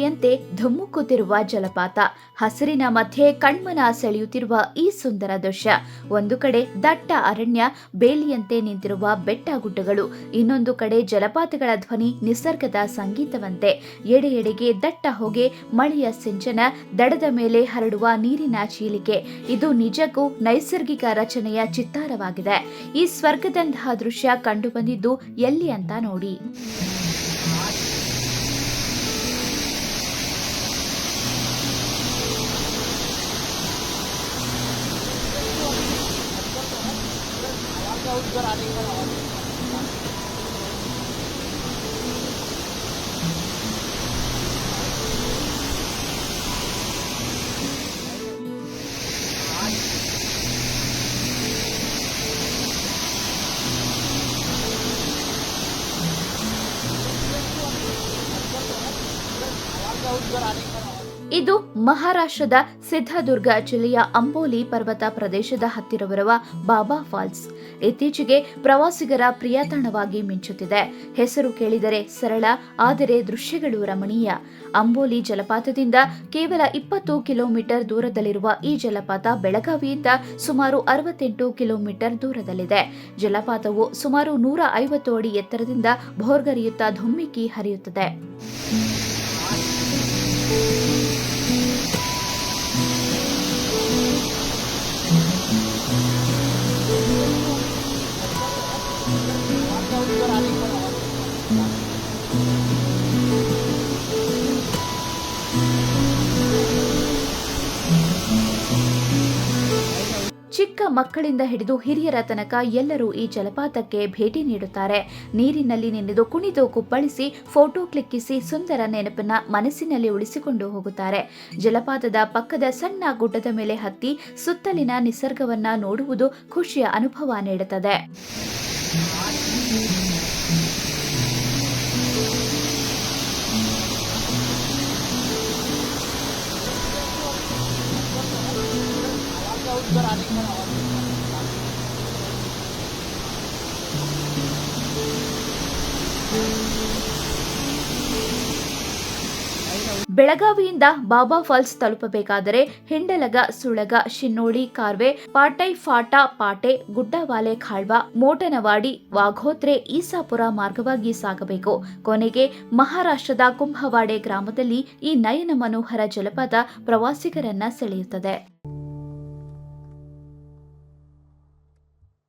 ಬೆಳಗಾವಿಯಂತೆ ಧುಮ್ಮುಕ್ಕುತ್ತಿರುವ ಜಲಪಾತ, ಹಸಿರಿನ ಮಧ್ಯೆ ಕಣ್ಮನ ಸೆಳೆಯುತ್ತಿರುವ ಈ ಸುಂದರ ದೃಶ್ಯ. ಒಂದು ಕಡೆ ದಟ್ಟ ಅರಣ್ಯ, ಬೇಲಿಯಂತೆ ನಿಂತಿರುವ ಬೆಟ್ಟ ಗುಡ್ಡಗಳು, ಇನ್ನೊಂದು ಕಡೆ ಜಲಪಾತಗಳ ಧ್ವನಿ ನಿಸರ್ಗದ ಸಂಗೀತವಂತೆ. ಎಡೆಗೆ ದಟ್ಟ ಹೊಗೆ, ಮಳೆಯ ಸಿಂಚನ, ದಡದ ಮೇಲೆ ಹರಡುವ ನೀರಿನ ಚೀಲಿಕೆ. ಇದು ನಿಜಕ್ಕೂ ನೈಸರ್ಗಿಕ ರಚನೆಯ ಚಿತ್ತಾರವಾಗಿದೆ. ಈ ಸ್ವರ್ಗದಂತಹ ದೃಶ್ಯ ಕಂಡುಬಂದಿದ್ದು ಎಲ್ಲಿ ಅಂತ ನೋಡಿ. ಇದು ಮಹಾರಾಷ್ಟ್ರದ ಸಿದ್ಧದುರ್ಗ ಜಿಲ್ಲೆಯ ಅಂಬೋಲಿ ಪರ್ವತ ಪ್ರದೇಶದ ಹತ್ತಿರವಿರುವ ಬಾಬಾ ಫಾಲ್ಸ್. ಇತ್ತೀಚೆಗೆ ಪ್ರವಾಸಿಗರ ಪ್ರಿಯತಾಣವಾಗಿ ಮಿಂಚುತ್ತಿದೆ. ಹೆಸರು ಕೇಳಿದರೆ ಸರಳ, ಆದರೆ ದೃಶ್ಯಗಳು ರಮಣೀಯ. ಅಂಬೋಲಿ ಜಲಪಾತದಿಂದ ಕೇವಲ 20 ಕಿಲೋಮೀಟರ್ ದೂರದಲ್ಲಿರುವ ಈ ಜಲಪಾತ ಬೆಳಗಾವಿಯಿಂದ ಸುಮಾರು 68 ಕಿಲೋಮೀಟರ್ ದೂರದಲ್ಲಿದೆ. ಜಲಪಾತವು ಸುಮಾರು 150 ಅಡಿ ಎತ್ತರದಿಂದ ಭೋರ್ಗರೆಯುತ್ತಾ ಧುಮ್ಮಿಕ್ಕಿ ಹರಿಯುತ್ತದೆ. ಚಿಕ್ಕ ಮಕ್ಕಳಿಂದ ಹಿಡಿದು ಹಿರಿಯರ ತನಕ ಎಲ್ಲರೂ ಈ ಜಲಪಾತಕ್ಕೆ ಭೇಟಿ ನೀಡುತ್ತಾರೆ. ನೀರಿನಲ್ಲಿ ನೆನೆದು ಕುಣಿದು ಕುಪ್ಪಳಿಸಿ ಫೋಟೋ ಕ್ಲಿಕ್ಕಿಸಿ ಸುಂದರ ನೆನಪನ್ನ ಮನಸ್ಸಿನಲ್ಲಿ ಉಳಿಸಿಕೊಂಡು ಹೋಗುತ್ತಾರೆ. ಜಲಪಾತದ ಪಕ್ಕದ ಸಣ್ಣ ಗುಡ್ಡದ ಮೇಲೆ ಹತ್ತಿ ಸುತ್ತಲಿನ ನಿಸರ್ಗವನ್ನ ನೋಡುವುದು ಖುಷಿಯ ಅನುಭವ ನೀಡುತ್ತದೆ. ಬೆಳಗಾವಿಯಿಂದ ಬಾಬಾ ಫಾಲ್ಸ್ ತಲುಪಬೇಕಾದರೆ ಹಿಂಡಲಗ, ಸುಳಗ, ಶಿನ್ನೋಳಿ, ಕಾರ್ವೆ, ಪಾಟೈ, ಫಾಟ, ಪಾಟೆ, ಗುಡ್ಡವಾಲೆ, ಖಾಳ್ವ, ಮೋಟನವಾಡಿ, ವಾಘೋತ್ರೆ, ಈಸಾಪುರ ಮಾರ್ಗವಾಗಿ ಸಾಗಬೇಕು. ಕೊನೆಗೆ ಮಹಾರಾಷ್ಟ್ರದ ಕುಂಭವಾಡೆ ಗ್ರಾಮದಲ್ಲಿ ಈ ನಯನ ಮನೋಹರ ಜಲಪಾತ ಪ್ರವಾಸಿಗರನ್ನ ಸೆಳೆಯುತ್ತದೆ.